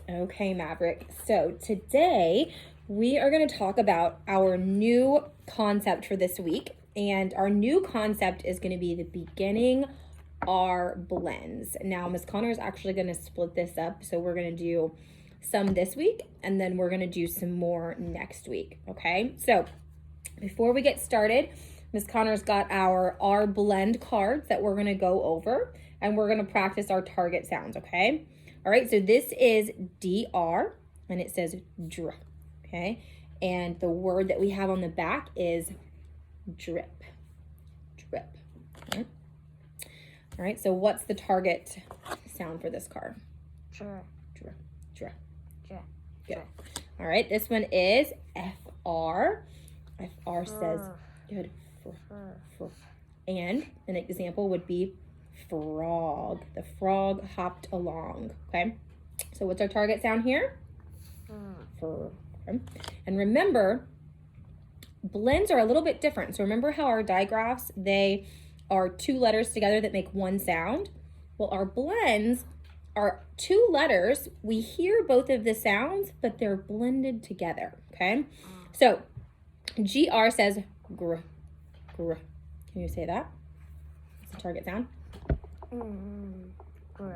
Okay, Maverick. So today we are going to talk about our new concept for this week. And our new concept is going to be the beginning R blends. Now, Miss Connor is actually going to split this up. So we're going to do some this week and then we're going to do some more next week. Okay, so before we get started, Miss Connor's got our R blend cards that we're going to go over and we're going to practice our target sounds. Okay. All right, so this is DR, and it says dr, okay? And the word that we have on the back is drip, drip. Okay. All right, so what's the target sound for this card? Dr. Dr, dr. Dr. Good. All right, this one is FR. FR says, good, fr. And an example would be frog. The frog hopped along. Okay, so what's our target sound here? Fur. Okay. And remember, blends are a little bit different. So remember how our digraphs, they are two letters together that make one sound? Well, our blends are two letters. We hear both of the sounds, but they're blended together. Okay, so GR says gr, gr. Can you say that? What's the target sound? Gr.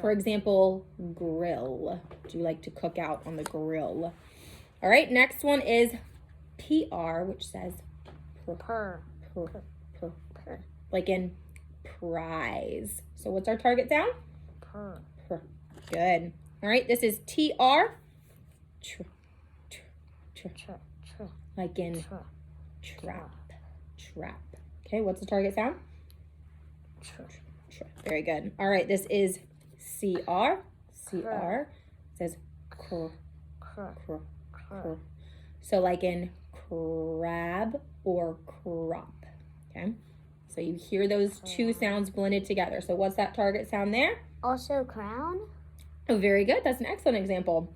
For example, grill. Do you like to cook out on the grill? All right, next one is PR, which says Purr. purr, like in prize. So what's our target sound? Purr. Good. All right, this is TR, like in trap. Okay, what's the target sound? Very good. All right, this is CR. It says cr. So like in crab or crop. Okay, so you hear those two sounds blended together. So what's that target sound there? Also crown. Oh, very good. That's an excellent example.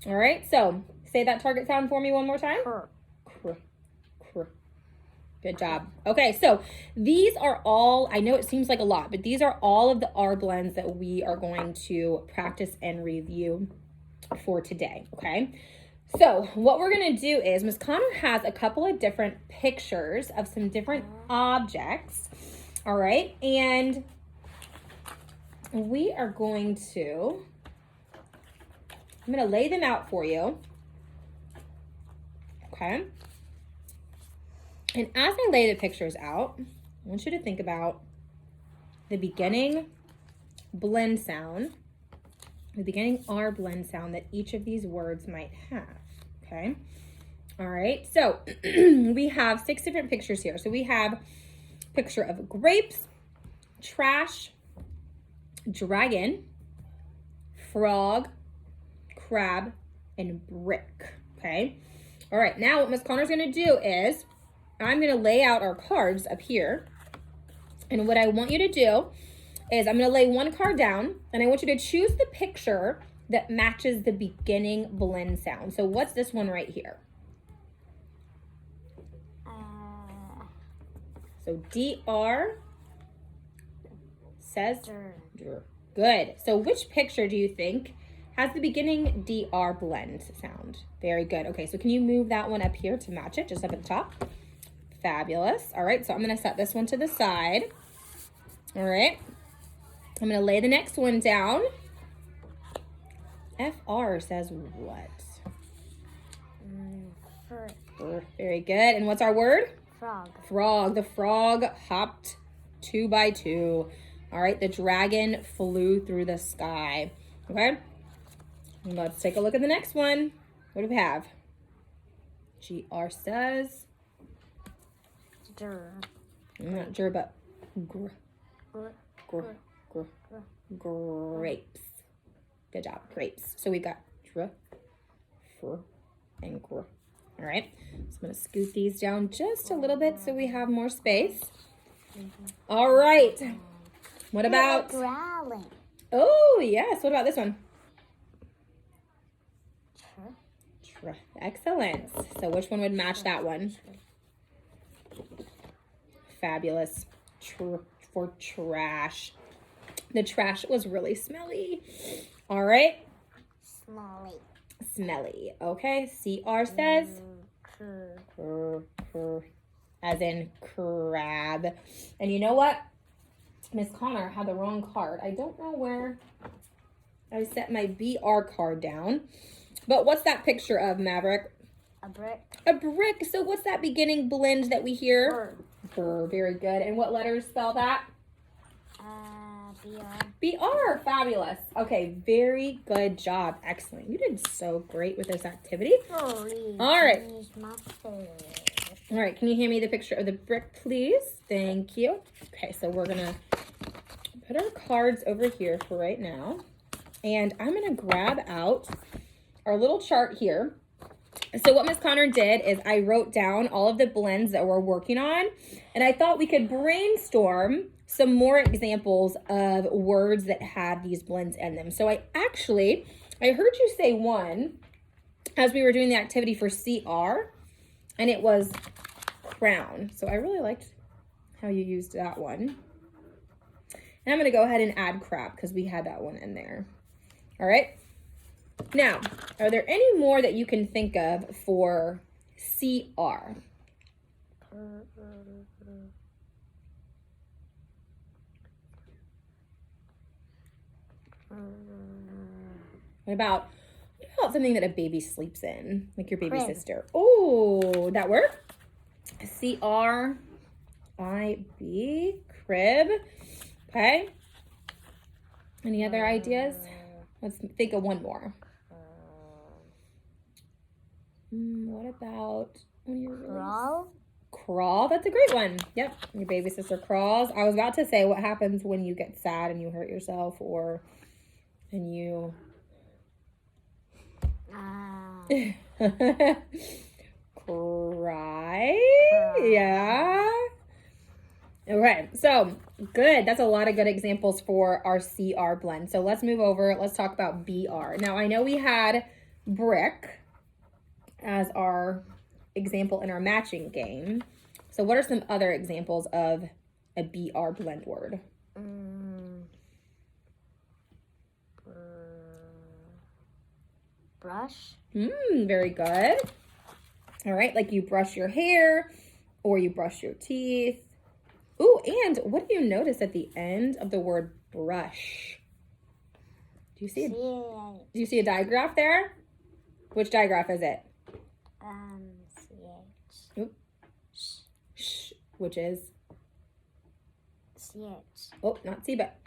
All right, so say that target sound for me one more time. Purr. Cr. Good job. Okay, so these are all, I know it seems like a lot, but these are all of the R blends that we are going to practice and review for today, okay? So what we're gonna do is, Miss Connor has a couple of different pictures of some different objects, all right? And we are going to, I'm gonna lay them out for you, okay? And as I lay the pictures out, I want you to think about the beginning blend sound, the beginning R blend sound that each of these words might have, okay? All right, so we have 6 different pictures here. So we have a picture of grapes, trash, dragon, frog, crab, and brick, okay? All right, now what Miss Connor's gonna do is, I'm going to lay out our cards up here. And what I want you to do is I'm going to lay one card down and I want you to choose the picture that matches the beginning blend sound. So what's this one right here? So DR says dr. Good. So which picture do you think has the beginning DR blend sound? Very good. Okay, so can you move that one up here to match it, just up at the top? Fabulous. All right, so I'm going to set this one to the side. All right. I'm going to lay the next one down. FR says what? Very good. And what's our word? Frog. Frog. The frog hopped 2 by 2. All right, the dragon flew through the sky. Okay. And let's take a look at the next one. What do we have? GR says... Not sure, but grapes. Good job, grapes. So we got dr, fr, and gr. All right, so I'm gonna scoot these down just a little bit so we have more space. All right, what about? Growling. Oh yes, what about this one? Excellent. So which one would match that one? Fabulous. For trash. The trash was really smelly. All right. Smally. Smelly. Okay, CR says as in crab. And you know what? Miss Connor had the wrong card. I don't know where I set my BR card down. But what's that picture of, Maverick? A brick. A brick. So what's that beginning blend that we hear? Bird. Brr, very good. And what letters spell that? BR. BR. Fabulous. Okay, very good job. Excellent. You did so great with this activity. All right. All right, can you hand me the picture of the brick, please? Thank you. Okay, so we're going to put our cards over here for right now. And I'm going to grab out our little chart here. So what Miss Connor did is I wrote down all of the blends that we're working on. And I thought we could brainstorm some more examples of words that have these blends in them. So I heard you say one as we were doing the activity for CR. And it was crown. So I really liked how you used that one. And I'm going to go ahead and add crab because we had that one in there. All right. Now, are there any more that you can think of for CR? What about something that a baby sleeps in, like your baby Crib. sister? Oh, that work? CRIB, crib. Okay. Any other ideas? Let's think of one more. What about when you're really... Crawl. Crawl, that's a great one. Yep, your baby sister crawls. I was about to say what happens when you get sad and you hurt yourself or and you... Cry. Yeah. Okay, so good. That's a lot of good examples for our CR blend. So let's move over. Let's talk about BR. Now, I know we had brick as our example in our matching game. So what are some other examples of a BR blend word? Brush. Very good. All right, like you brush your hair or you brush your teeth. Ooh, and what do you notice at the end of the word brush? Do you see a digraph there? Which digraph is it? CH. Oop. Sh, which is? CH. Oh, not C, but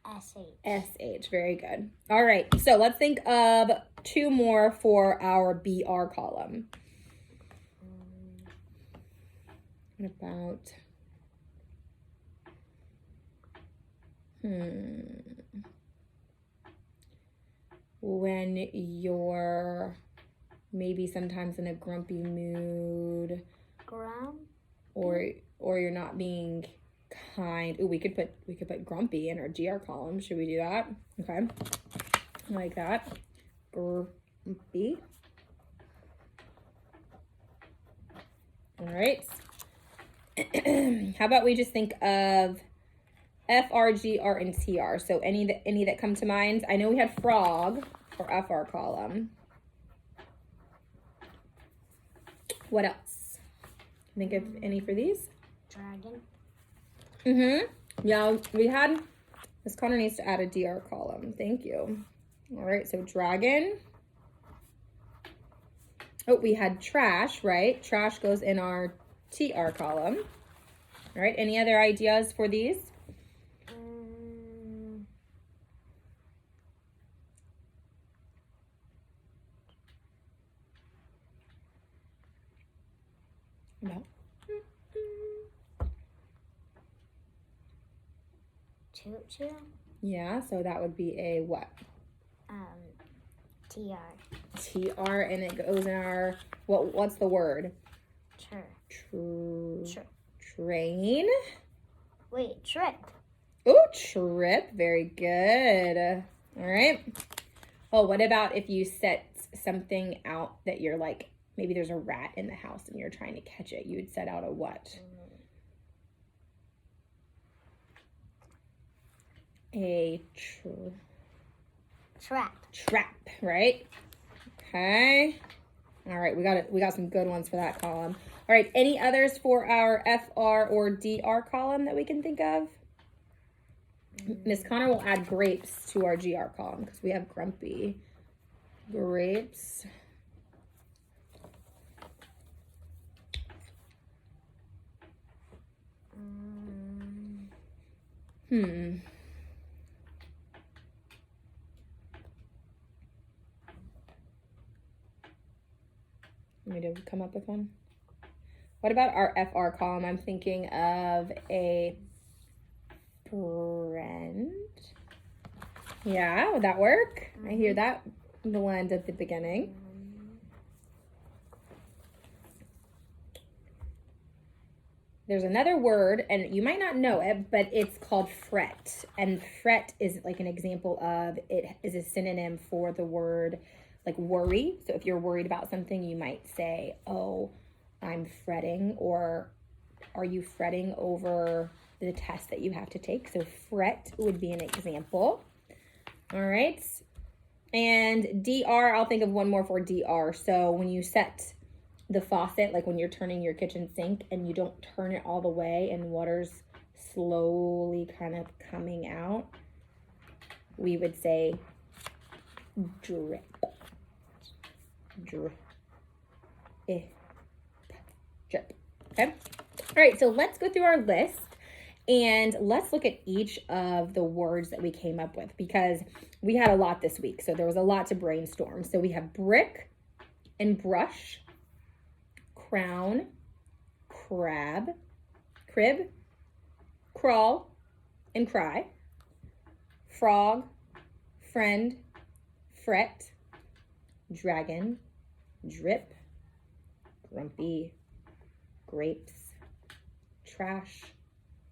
SH. SH. Very good. All right, so let's think of two more for our BR column. What about... when you're maybe sometimes in a grumpy mood, Ground. or you're not being kind. Ooh, we could put grumpy in our GR column. Should we do that? Okay, like that. Grumpy. All right. How about we just think of FR, GR, and TR. So any that come to mind. I know we had frog for FR column. What else? Think of any for these? Dragon. Yeah, we had... Miss Connor needs to add a DR column. Thank you. All right, so dragon. Oh, we had trash, right? Trash goes in our TR column. All right, any other ideas for these? No. Choo-choo. Yeah, so that would be a what? TR. TR, and it goes in our, what's the word? Trip. Train. Wait, trip. Oh, trip. Very good. All right. Oh, what about if you set something out that you're like, maybe there's a rat in the house and you're trying to catch it. You would set out a what? A Trap. Trap, right? Okay. All right, we got some good ones for that column. All right, any others for our FR or DR column that we can think of? Miss Connor will add grapes to our GR column because we have grumpy. Grapes. Want me to come up with one? What about our FR column? I'm thinking of a friend. Yeah, would that work? I hear that blend at the beginning. There's another word, and you might not know it, but it's called fret. And fret is like an example of, it is a synonym for the word like worry. So if you're worried about something, you might say, oh, I'm fretting, or are you fretting over the test that you have to take? So fret would be an example. All right. And DR, I'll think of one more for DR. So when you set the faucet, like when you're turning your kitchen sink and you don't turn it all the way and water's slowly kind of coming out, we would say drip. Drip. Drip. Okay. All right, so let's go through our list and let's look at each of the words that we came up with, because we had a lot this week. So there was a lot to brainstorm. So we have brick and brush, crown, crab, crib, crawl, and cry, frog, friend, fret, dragon, drip, grumpy, grapes, trash,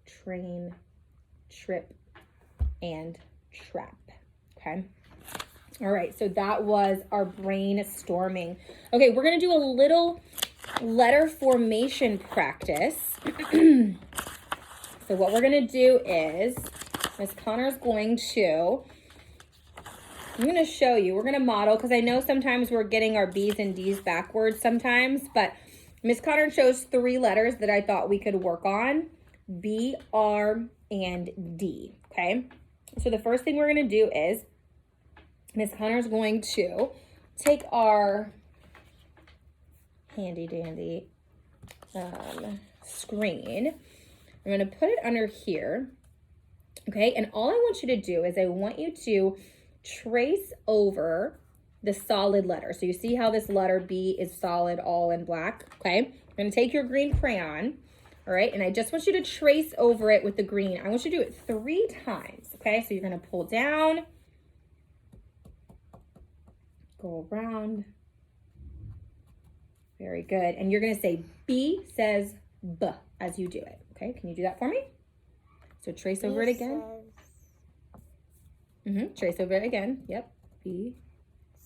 train, trip, and trap. Okay. All right. So that was our brainstorming. Okay. We're going to do a little letter formation practice. So what we're going to do is Miss Connor's going to, I'm going to show you, we're going to model, because I know sometimes we're getting our B's and D's backwards sometimes, but Miss Connor chose 3 letters that I thought we could work on: B, R, and D. Okay. So the first thing we're going to do is Miss Connor's going to take our handy dandy screen. I'm going to put it under here. Okay. And all I want you to do is I want you to trace over the solid letter. So you see how this letter B is solid, all in black. Okay. You're going to take your green crayon. All right. And I just want you to trace over it with the green. I want you to do it 3 times. Okay. So you're going to pull down, go around. Very good. And you're going to say B says B as you do it. Okay. Can you do that for me? So trace over it again. Trace over it again. Yep. B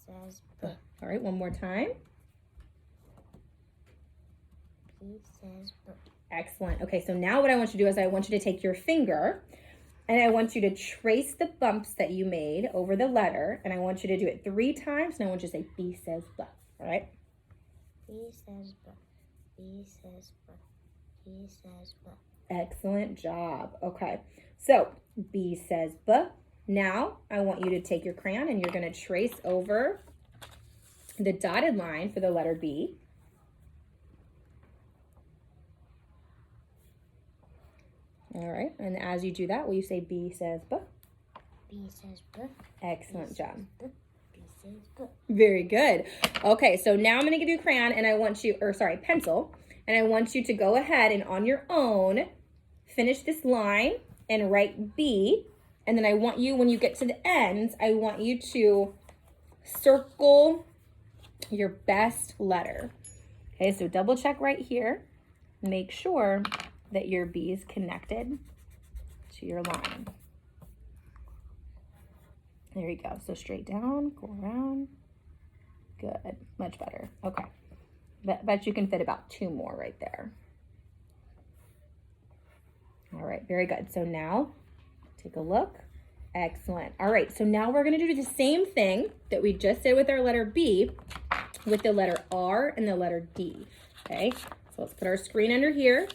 Says B. All right. One more time. B says B. Excellent. Okay. So now what I want you to do is I want you to take your finger and I want you to trace the bumps that you made over the letter. And I want you to do it 3 times. And I want you to say B says B. All right. B says B. B says B. B says B. Excellent job. Okay. So B says B. Now I want you to take your crayon and you're going to trace over the dotted line for the letter B. All right. And as you do that, will you say B says B? B says B. Excellent job. B. B says B. Very good. Okay. So now I'm going to give you a crayon and I want you, or sorry, pencil. And I want you to go ahead and on your own, finish this line and write B. And then I want you, when you get to the ends, I want you to circle your best letter. Okay, so double check right here. Make sure that your B is connected to your line. There you go. So straight down, go around. Good, much better. Okay, bet you can fit about 2 more right there. All right, very good. So now take a look Excellent. All right, so now we're going to do the same thing that we just did with our letter B with the letter R and the letter D. Okay, so let's put our screen under here.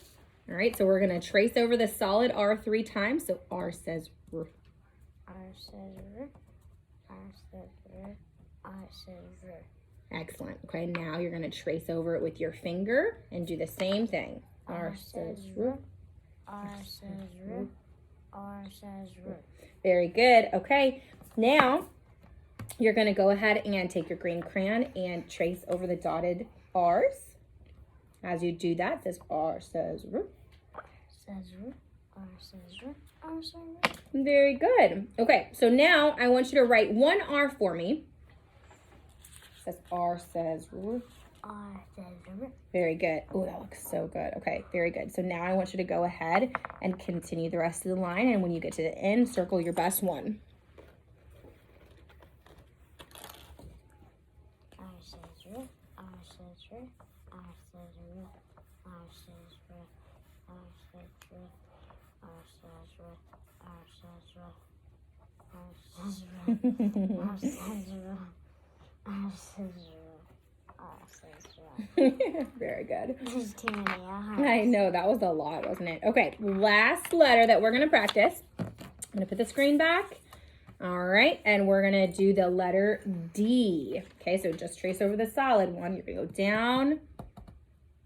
All right, so we're going to trace over the solid R 3 times. So R says R. R says R. R says R. R says R. Excellent. Okay, now you're going to trace over it with your finger and do the same thing. R says R. R says R. R says R. Very good. Okay, now you're going to go ahead and take your green crayon and trace over the dotted R's. As you do that, it says R says R. Says R. R says R. R says R. Very good. Okay, so now I want you to write one R for me. It says R says R. R says R. Very good. Oh, that looks so good. Okay, very good. So now I want you to go ahead and continue the rest of the line. And when you get to the end, circle your best one. R says R. R says R. R says R. R says R. R says R. R says R. R says R. R says R. R says R. R says R. Very good. There's too many R's. I know, that was a lot, wasn't it? Okay, last letter that we're going to practice. I'm going to put the screen back. All right, and we're going to do the letter D. Okay, so just trace over the solid one. You're going to go down,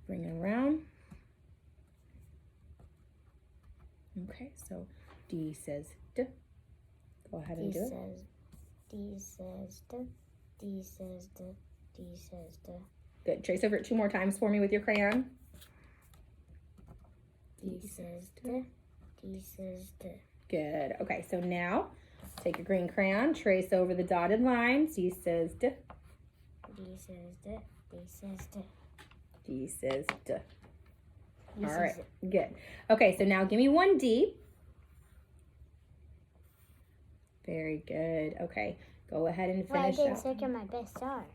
bring it around. Okay, so D says D. Go ahead and do it. D says D. D says D. D says D. Good. Trace over it 2 more times for me with your crayon. D says D. D says D. Good. Okay, so now take your green crayon, trace over the dotted line. D says D. D says D. D says D. D says D. D All says right, D. good. Okay, so now give me one D. Very good. Okay, go ahead and Well, I finish didn't out. circle my best star.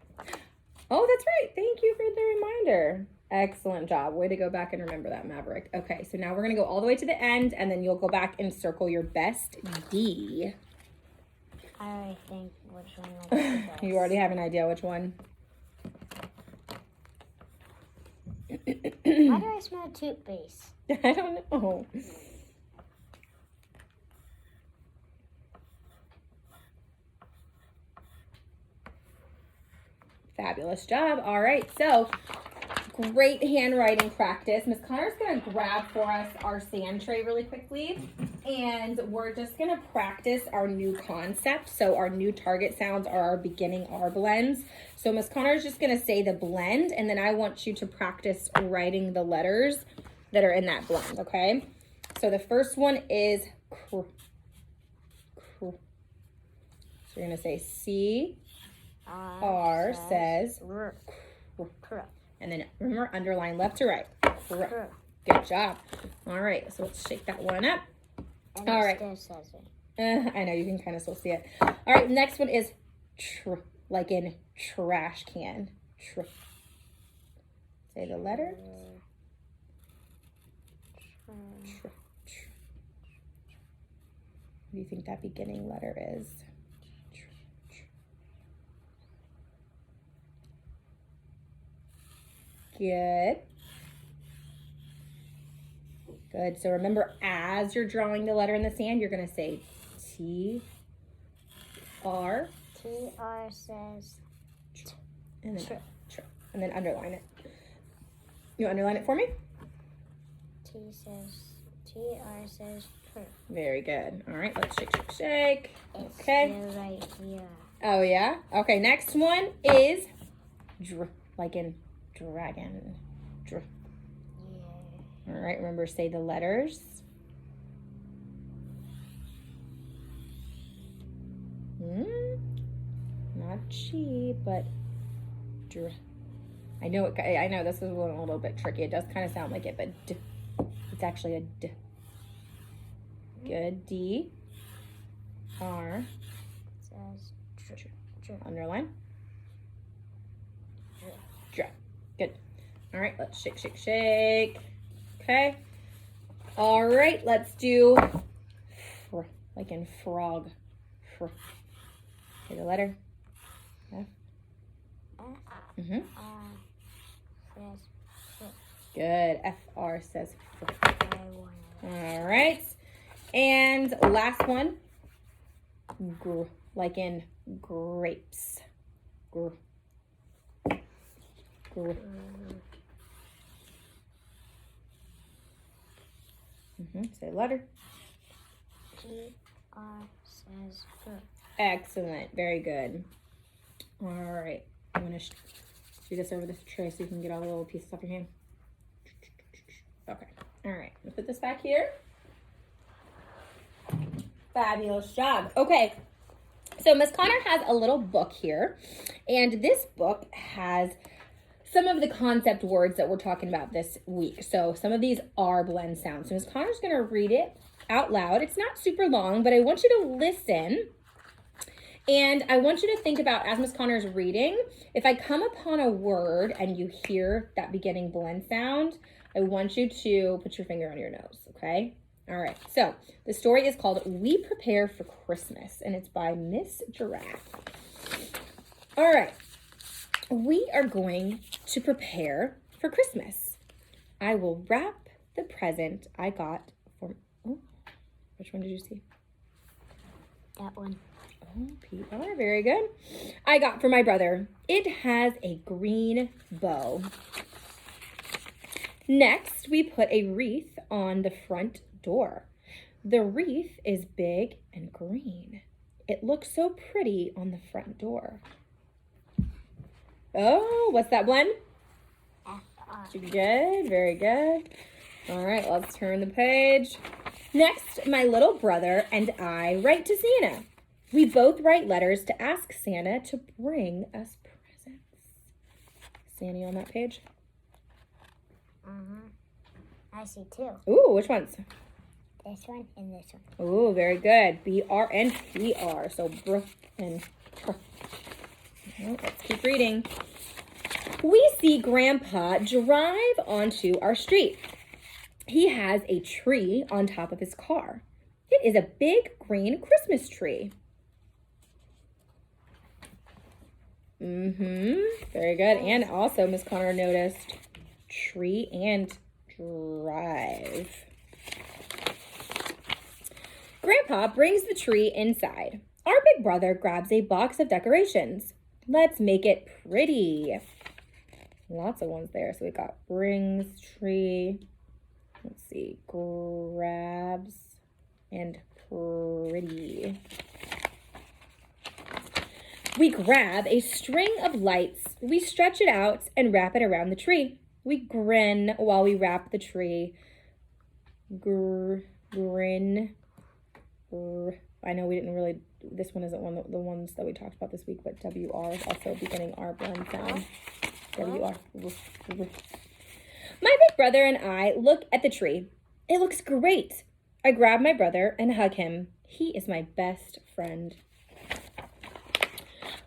Oh, that's right. Thank you for the reminder. Excellent job. Way to go back and remember that, Maverick. Okay, so now we're going to go all the way to the end, and then you'll go back and circle your best D. I already think which one will be the best. You already have an idea which one? Why do I smell toothpaste? I don't know. Fabulous job. All right, so great handwriting practice. Miss Connor's gonna grab for us our sand tray really quickly, and we're just gonna practice our new concept. So our new target sounds are our beginning R blends. So Miss Connor's just gonna say the blend, and then I want you to practice writing the letters that are in that blend, okay? So the first one is cr. So you're gonna say C, R says, R. Cr. and then remember, underline left to right. Cr. Good job. All right, so let's shake that one up. And All it right. still says it. I know, you can kind of still see it. All right, next one is tr, like in trash can. Tr. Say the letter. Tr, tr. What do you think that beginning letter is? Good. Good. So remember, as you're drawing the letter in the sand, you're going to say T, R. T. R. says And then, tr. and then underline it. You underline it for me? T. R. says tr. Very good. All right, let's shake, shake, shake. It's Okay. still right here. Oh, yeah? Okay, next one is dr, like in dragon. Dr. Yeah. All right, remember, say the letters. Not G, but dr. I know this is a little bit tricky. It does kind of sound like it, but D. It's actually a D. Good. D. R. Says tr. Underline. Dr. Dr. Good. All right, let's shake, shake, shake. Okay. All right, let's do like in frog. Say the letter. F. Mm-hmm. Says fruit. Good. FR says fruit. I want it. All right. And last one. Like in grapes. Gr. Say letter. GR says fruit. Excellent. Very good. All right. I'm going to shoot this over this tray so you can get all the little pieces off your hand. Okay. All right. I'm going to put this back here. Fabulous job. Okay. So Miss Connor has a little book here. And this book has some of the concept words that we're talking about this week. So some of these are blend sounds. So Miss Connor's going to read it out loud. It's not super long, but I want you to listen. And I want you to think about, as Miss Connor's reading, if I come upon a word and you hear that beginning blend sound, I want you to put your finger on your nose, okay? All right, so the story is called We Prepare for Christmas, and it's by Miss Giraffe. All right, we are going to prepare for Christmas. I will wrap the present I got for, oh, which one did you see? That one. Oh, PR, very good. I got for my brother. It has a green bow. Next, we put a wreath on the front door. The wreath is big and green. It looks so pretty on the front door. Oh, what's that one? FR. Good, very good. All right, let's turn the page. Next, my little brother and I write to Santa. We both write letters to ask Santa to bring us presents. Sandy on that page? I see two. Ooh, which ones? This one and this one. Ooh, very good. BR and PR. So br and pr. Well, let's keep reading. We see Grandpa drive onto our street. He has a tree on top of his car. It is a big green Christmas tree. Very good. And also, Miss Connor noticed tree and drive. Grandpa brings the tree inside. Our big brother grabs a box of decorations. Let's make it pretty. Lots of ones there. So we got brings, tree, let's see, grabs, and pretty. We grab a string of lights, we stretch it out and wrap it around the tree. We grin while we wrap the tree. Grin. I know we didn't really, this one isn't one of the ones that we talked about this week, but WR is also beginning our blend sound. WR. My big brother and I look at the tree. It looks great. I grab my brother and hug him. He is my best friend.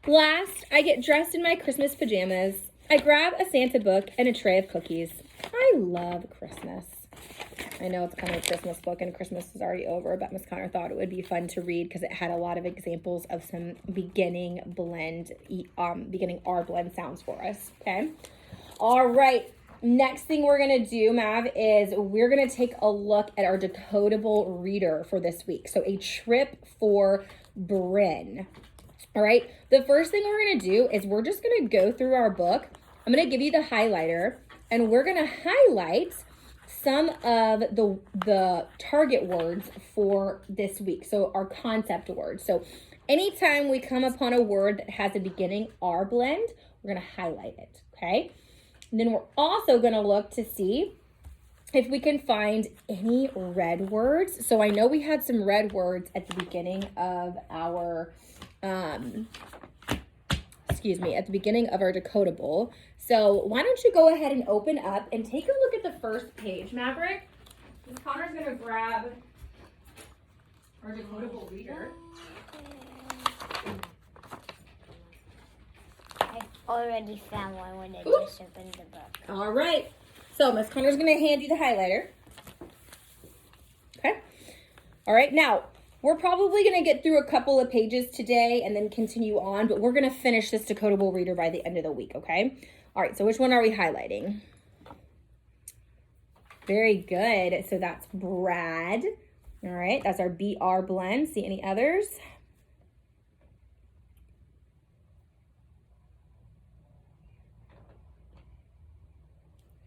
Last, I get dressed in my Christmas pajamas. I grab a Santa book and a tray of cookies. I love Christmas. I know it's kind of a Christmas book and Christmas is already over, but Miss Connor thought it would be fun to read because it had a lot of examples of some beginning our blend sounds for us, okay? All right, next thing we're gonna do, Mav, is we're gonna take a look at our decodable reader for this week. So a trip for Bryn. All right, the first thing we're gonna do is we're just gonna go through our book. I'm gonna give you the highlighter and we're gonna highlight some of the target words for this week. So our concept words. So anytime we come upon a word that has a beginning R blend, we're gonna highlight it, okay? And then we're also gonna look to see if we can find any red words. So I know we had some red words at the beginning of our, at the beginning of our decodable. So why don't you go ahead and open up and take a look at the first page, Maverick. Miss Connor's gonna grab our decodable reader. I already found one when I just opened the book. All right. So Miss Connor's gonna hand you the highlighter. Okay. All right. Now, We're probably going to get through a couple of pages today and then continue on, but we're going to finish this decodable reader by the end of the week, okay? All right, so which one are we highlighting? Very good. So that's Brad. All right, that's our BR blend. See any others?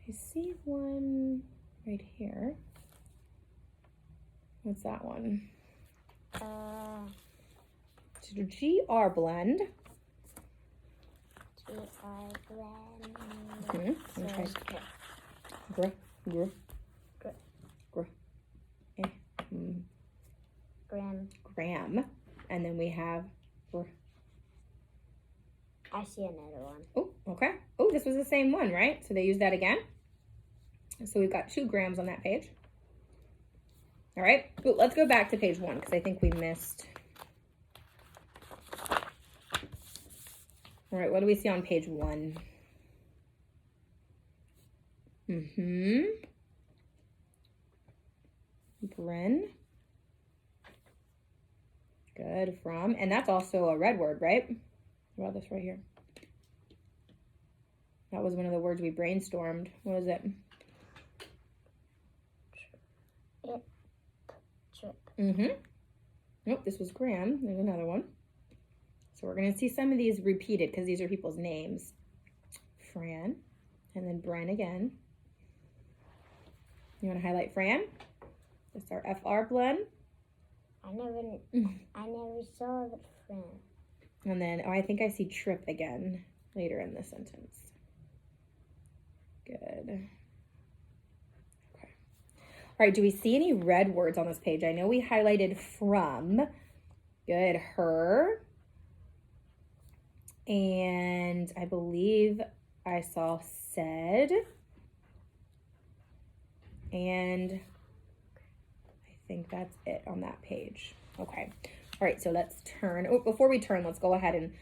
I see one right here. What's that one? It's a GR blend. GR blend. Mm-hmm. Okay. Gr. Gram. And then we have I see another one. oh, okay. Oh, this was the same one, right? So they used that again. So we've got 2 grams on that page. All right. Ooh, let's go back to page 1 because I think we missed. All right, what do we see on page 1? Bren. Good, from. And that's also a red word, right? What about this right here? That was one of the words we brainstormed. What was it? Trip. Nope, this was Graham. There's another one. So we're going to see some of these repeated because these are people's names. Fran. And then Bren again. You want to highlight Fran? That's our FR blend. I never saw the friend. And then, I think I see Trip again later in the sentence. Good. Okay. All right, do we see any red words on this page? I know we highlighted from. Good, her. And I believe I saw said. And I think that's it on that page. Okay. All right, so let's turn. Oh, before we turn, let's go ahead and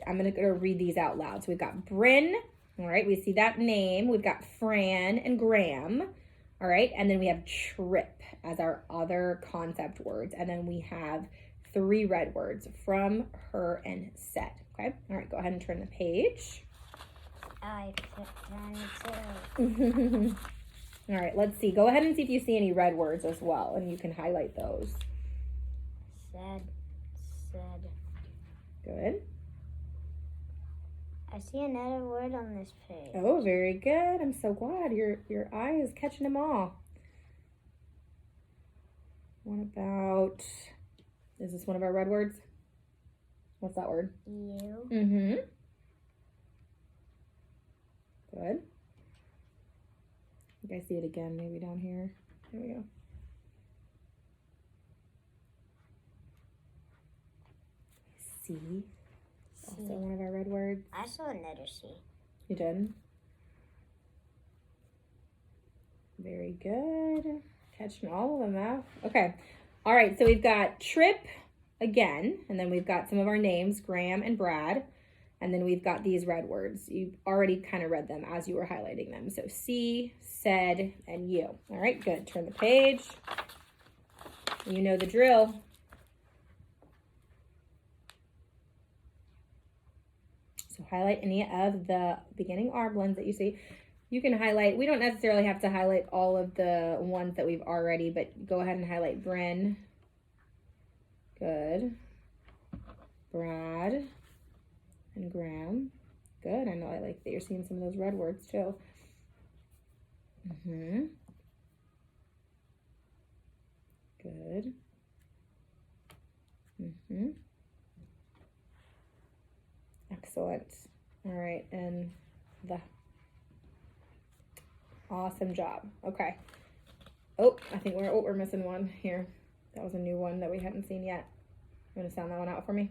I'm going to read these out loud. So we've got Bryn. All right, we see that name. We've got Fran and Graham. All right, and then we have Trip as our other concept words. And then we have 3 red words, from, her, and said. Okay, all right, go ahead and turn the page. I clicked on too. All right, let's see. Go ahead and see if you see any red words as well, and you can highlight those. Said. Good. I see another word on this page. Oh, very good. I'm so glad your eye is catching them all. What about, is this one of our red words? What's that word? You. Good. I think I see it again, maybe down here. There we go. C. Also one of our red words. I saw another C. You did? Very good. Catching all of them out. Okay. All right, so we've got Trip again, and then we've got some of our names, Graham and Brad, and then we've got these red words. You already kind of read them as you were highlighting them. So C, said, and you. All right, good. Turn the page. You know the drill. So highlight any of the beginning R blends that you see. You can highlight, we don't necessarily have to highlight all of the ones that we've already, but go ahead and highlight Bryn. Good. Brad and Graham. Good. I know I like that you're seeing some of those red words too. Good. Excellent. All right, and the awesome job. Okay. Oh, I think we're missing one here. That was a new one that we hadn't seen yet. You want to sound that one out for me?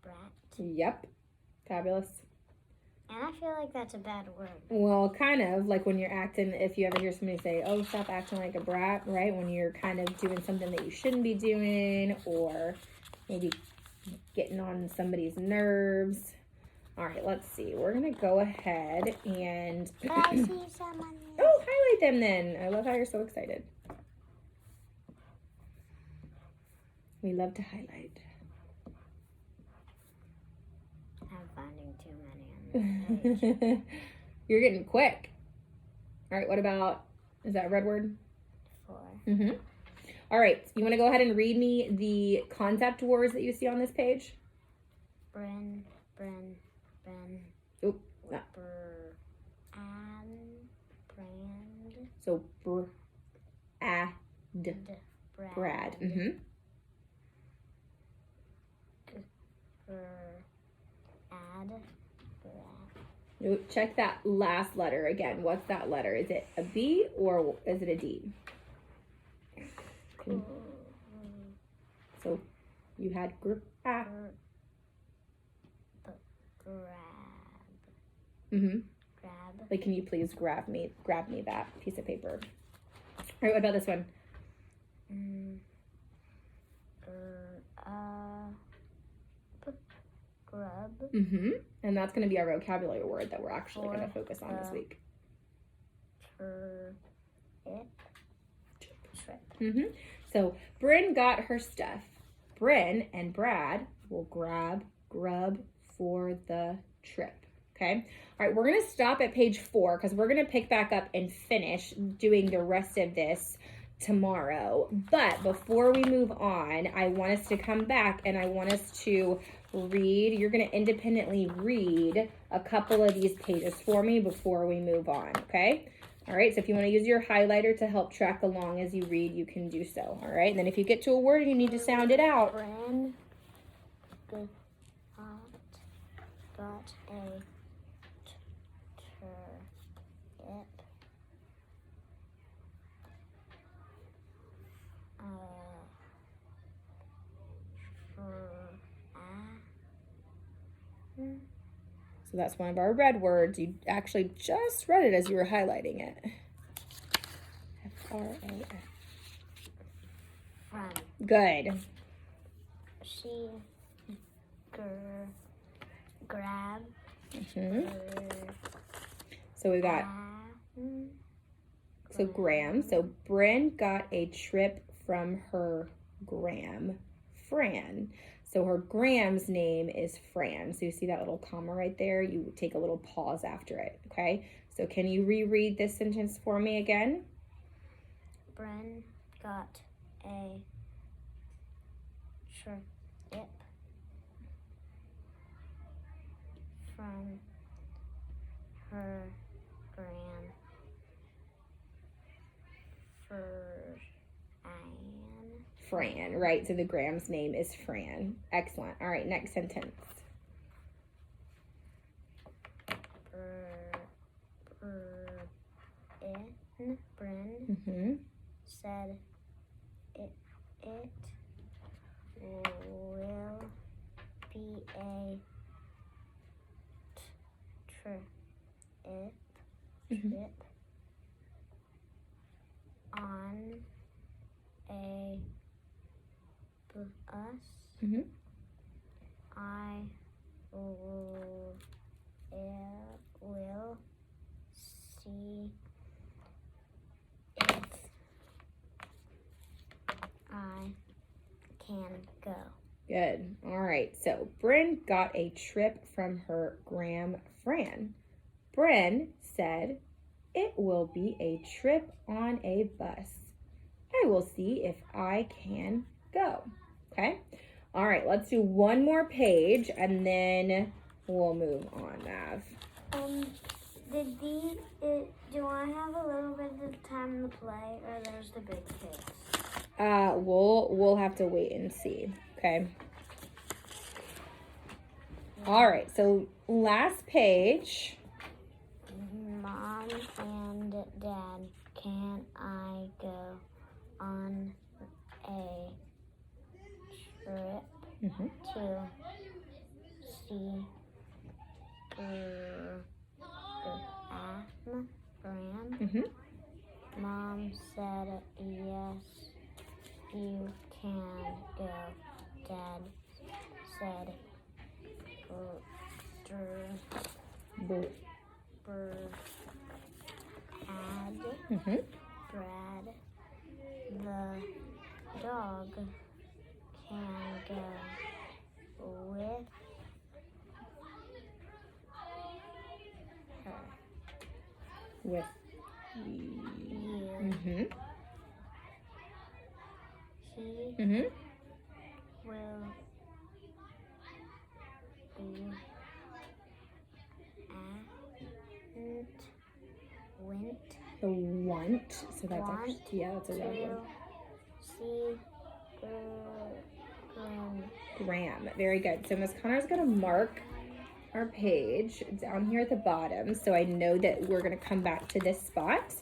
Brat. Yep. Fabulous. And I feel like that's a bad word. Well, kind of like when you're acting, if you ever hear somebody say, oh, stop acting like a brat, right? When you're kind of doing something that you shouldn't be doing, or maybe getting on somebody's nerves. All right, let's see. We're going to go ahead and... But I see some on there. Oh, highlight them then. I love how you're so excited. We love to highlight. I'm finding too many on this page. You're getting quick. All right, what about, is that a red word? 4. Mm-hmm. All right, you want to go ahead and read me the concept words that you see on this page? Brand. Oop, no. Brand. So, Brad. Mm-hmm. Brad. Check that last letter again. What's that letter? Is it a B or is it a D? So you had Grab. Mm-hmm. Grab. Like, can you please grab me that piece of paper? All right, what about this one? Grub. Mm-hmm. And that's going to be our vocabulary word that we're actually going to focus on this week. Trip. Mm-hmm. So Bryn got her stuff. Bryn and Brad will grab grub for the trip. Okay. All right, we're going to stop at page 4 because we're going to pick back up and finish doing the rest of this tomorrow. But before we move on, I want us to come back and I want us to read. You're going to independently read a couple of these pages for me before we move on. Okay. All right, so if you want to use your highlighter to help track along as you read, you can do so. All right, and then if you get to a word and you need to sound it out. Bryn got a So that's one of our red words. You actually just read it as you were highlighting it. F-R-A-N. Friend. Good. She grab. Mm-hmm. So we got Graham. So Bryn got a trip from her Graham, Fran. So her Graham's name is Fran. So you see that little comma right there? You take a little pause after it, okay? So can you reread this sentence for me again? Bryn got a trip from her Fran, right? So the Graham's name is Fran. Excellent. All right, next sentence. Bryn said it will be a trip on a bus. I will see if I can go. Good. All right. So Bryn got a trip from her Graham Fran. Bryn said it will be a trip on a bus. I will see if I can go. Okay. All right. Let's do one more page and then we'll move on, Mav. Do I have a little bit of time to play, or there's the big kids? We'll have to wait and see. Okay. All right. So last page. Mom and Dad, can I go on a trip to see Graham? Mom said yes, you can go. Dad said Brad, the dog, can With you. mm-hmm. He Mm-hmm. will be and went The want. So that's Want actually, yeah, that's a red one. to see Gram. Very good. So Miss Connor's going to mark our page down here at the bottom. So I know that we're going to come back to this spot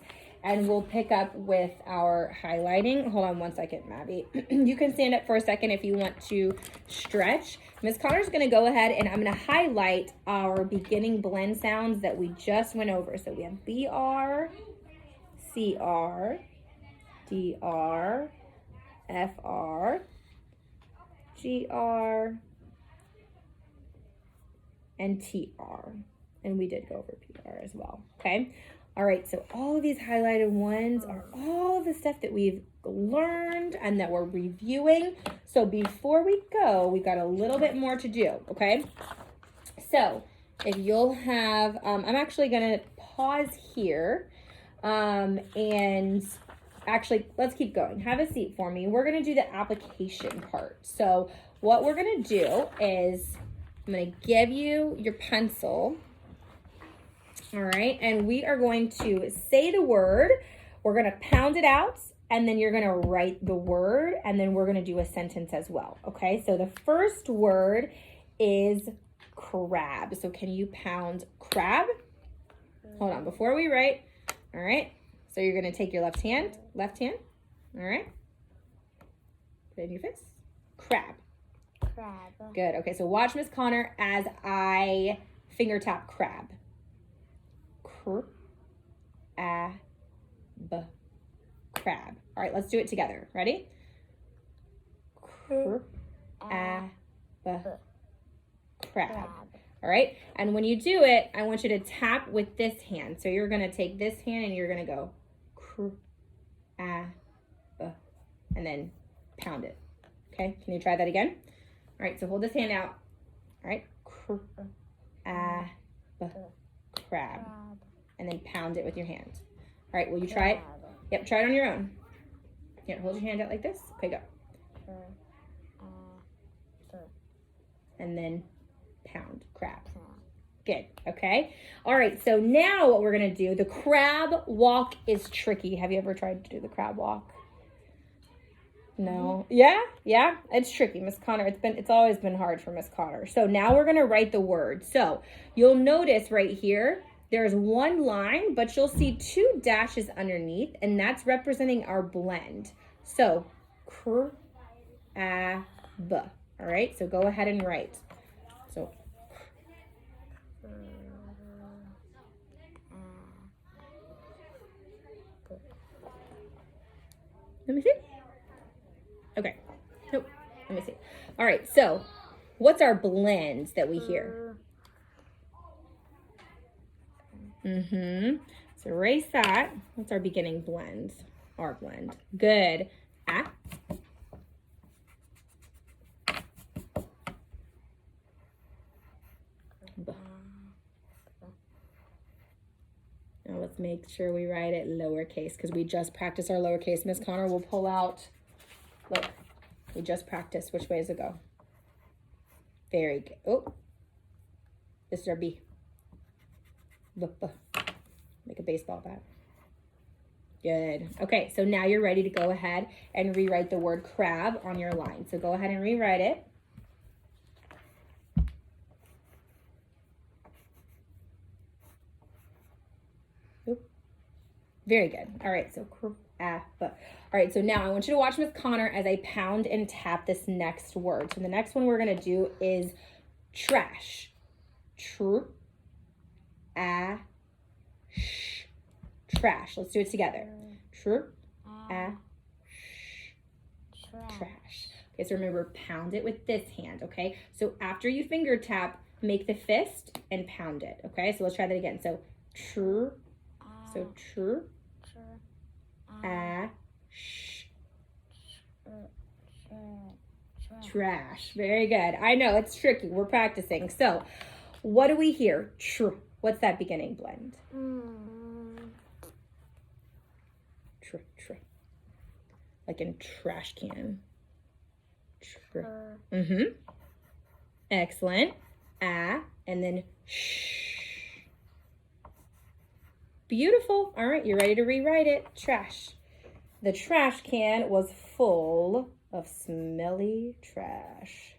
and we'll pick up with our highlighting. Hold on one second, Maddie. You can stand up for a second if you want to stretch. Miss Connor's going to go ahead and I'm going to highlight our beginning blend sounds that we just went over. So we have BR, CR, DR, FR, GR, and TR. And we did go over PR as well, okay? All right, so all of these highlighted ones are all of the stuff that we've learned and that we're reviewing. So before we go, we've got a little bit more to do, okay? So if you'll have, I'm actually gonna pause here and actually, let's keep going. Have a seat for me. We're gonna do the application part. So what we're gonna do is I'm gonna give you your pencil. All right, and we are going to say the word. We're gonna pound it out, and then you're gonna write the word, and then we're gonna do a sentence as well, okay? So the first word is crab. So can you pound crab? Hold on, before we write, all right? So you're gonna take your left hand, all right? Put it in your fist. Crab. crab. Good, okay, so watch Miss Connor as I finger tap crab. Crab. Crab. All right, let's do it together. Ready? Crab. Crab. All right, and when you do it, I want you to tap with this hand. So you're gonna take this hand and you're gonna go crab, and then pound it. Okay, can you try that again? All right, so hold this hand out. All right, crab, and then pound it with your hand. All right, will you try it? Yep, try it on your own. Here, hold your hand out like this. Okay, go. And then pound, crab. Good, okay. All right, so now what we're gonna do, the crab walk is tricky. Have you ever tried to do the crab walk? No. Yeah, it's tricky, Miss Connor. It's always been hard for Miss Connor. So now we're gonna write the word. So you'll notice right here, there's one line, but you'll see two dashes underneath, and that's representing our blend. So crab. All right, so go ahead and write. So let me see. Okay. Nope. Let me see. All right. So, what's our blend that we hear? So erase that. What's our beginning blend? Our blend. Good. Ah. Now let's make sure we write it lowercase because we just practiced our lowercase. Miss Connor will pull out. Look, we just practiced. Which way does it go? Very good. Oh, this is our B. Make a baseball bat. Good. Okay, so now you're ready to go ahead and rewrite the word crab on your line. So go ahead and rewrite it. Very good. All right, so all right, so now I want you to watch Miss Connor as I pound and tap this next word. So the next one we're gonna do is trash. Trash. Let's do it together. Trash. Okay, so remember, pound it with this hand, okay? So after you finger tap, make the fist and pound it, okay? So let's try that again. So trash. Very good. I know it's tricky. We're practicing. So what do we hear? What's that beginning blend? Like in trash can. Tr. Excellent. And then shh. Beautiful. All right, you're ready to rewrite it. Trash. The trash can was full of smelly trash.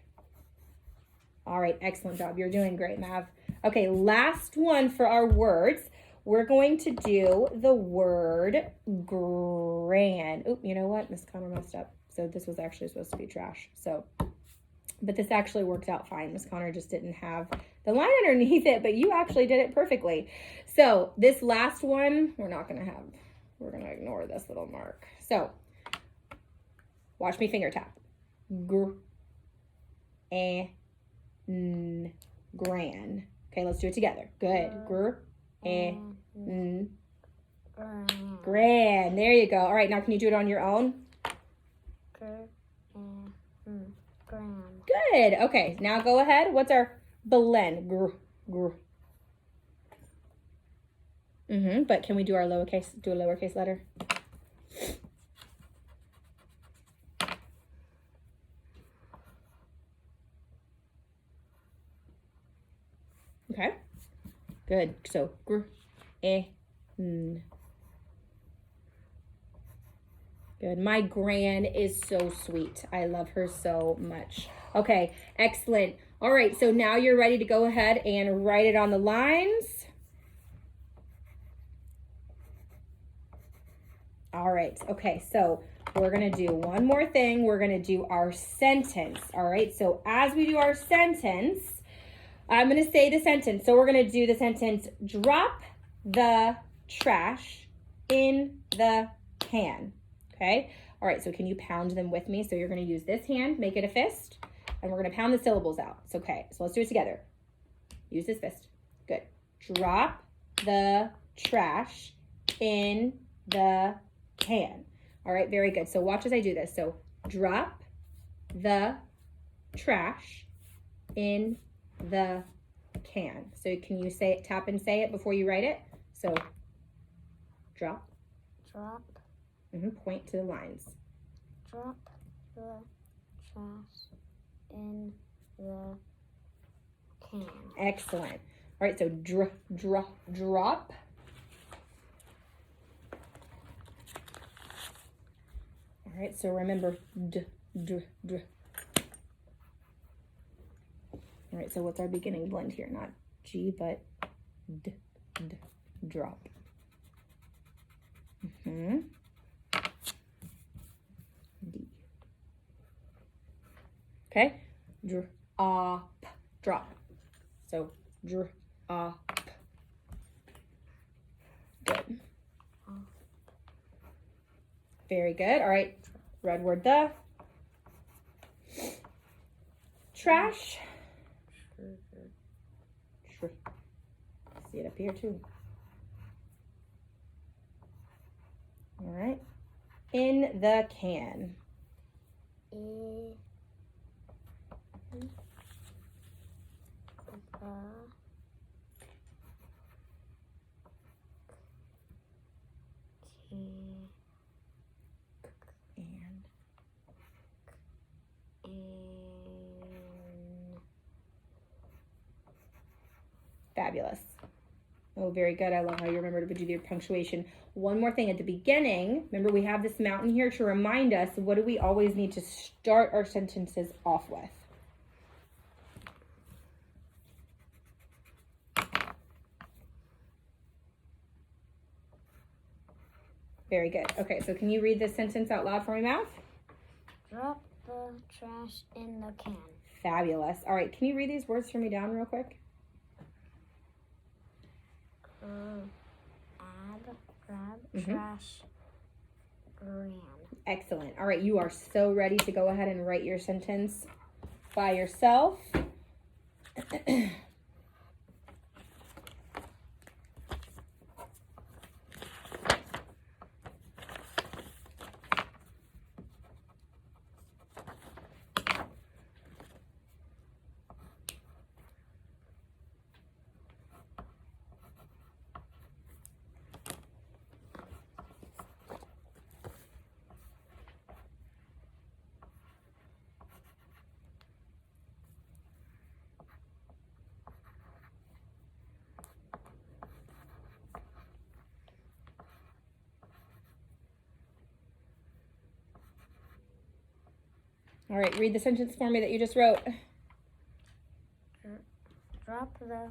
All right, excellent job. You're doing great, Mav. Okay, last one for our words. We're going to do the word grand. Oh, you know what? Miss Connor messed up. So this was actually supposed to be trash. But this actually worked out fine. Miss Connor just didn't have the line underneath it, but you actually did it perfectly. So this last one, we're going to ignore this little mark. So watch me finger tap. Gran. Okay, let's do it together. Good. Gran. There you go. All right, now can you do it on your own? Grand. Good. Okay, now go ahead. What's our blend? But can we do our lowercase letter? Okay. Good. So Good. My Gran is so sweet. I love her so much. Okay, excellent. All right, so now you're ready to go ahead and write it on the lines. All right, okay, so we're gonna do one more thing. We're gonna do our sentence. All right, so as we do our sentence, I'm gonna say the sentence. So we're gonna do the sentence, drop the trash in the can. Okay, all right, so can you pound them with me? So you're gonna use this hand, make it a fist, and we're gonna pound the syllables out. It's okay, so let's do it together. Use this fist. Good. Drop the trash in the can. All right, very good. So watch as I do this. So drop the trash in the can. So can you say it, tap and say it before you write it? So drop. Point to the lines. Drop the trash in the can. Excellent. All right, so drop. All right, so remember d. All right, so what's our beginning blend here? Not G, but d, drop. D. Okay, drop. So drop. Good. Very good. All right, red word the. Trash. See it up here too. All right. In the can. Fabulous. Oh, very good. I love how you remember to do your punctuation. One more thing at the beginning. Remember, we have this mountain here to remind us, what do we always need to start our sentences off with? Very good. Okay, so can you read this sentence out loud for me, Mav? Drop the trash in the can. Fabulous. All right, can you read these words for me down real quick? Grab, trash, ran. Excellent. All right, you are so ready to go ahead and write your sentence by yourself. All right, read the sentence for me that you just wrote. Drop the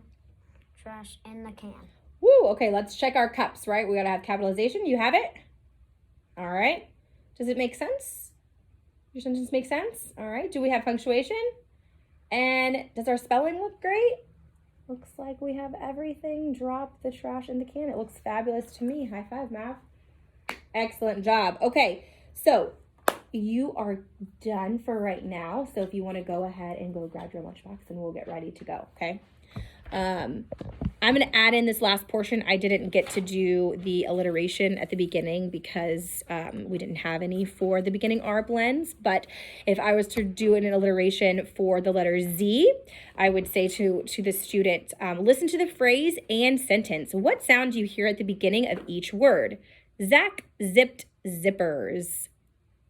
trash in the can. Woo, okay, let's check our cups, right? We gotta have capitalization. You have it? All right. Does it make sense? Your sentence make sense? All right. Do we have punctuation? And does our spelling look great? Looks like we have everything. Drop the trash in the can. It looks fabulous to me. High five, Mav. Excellent job. Okay, so you are done for right now. So if you want to go ahead and go grab your lunchbox and we'll get ready to go, okay? I'm going to add in this last portion. I didn't get to do the alliteration at the beginning because we didn't have any for the beginning R blends. But if I was to do an alliteration for the letter Z, I would say to the student, listen to the phrase and sentence. What sound do you hear at the beginning of each word? Zach zipped zippers.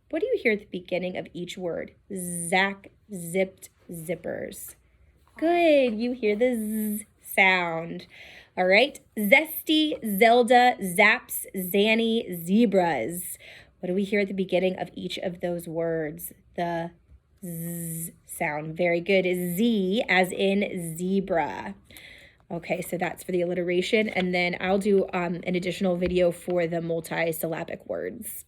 What do you hear at the beginning of each word? Zach zipped zippers. Good. You hear the Z sound. All right. Zesty, Zelda, Zaps, Zanny, Zebras. What do we hear at the beginning of each of those words? The Z sound. Very good. Z as in zebra. Okay, so that's for the alliteration. And then I'll do an additional video for the multi-syllabic words.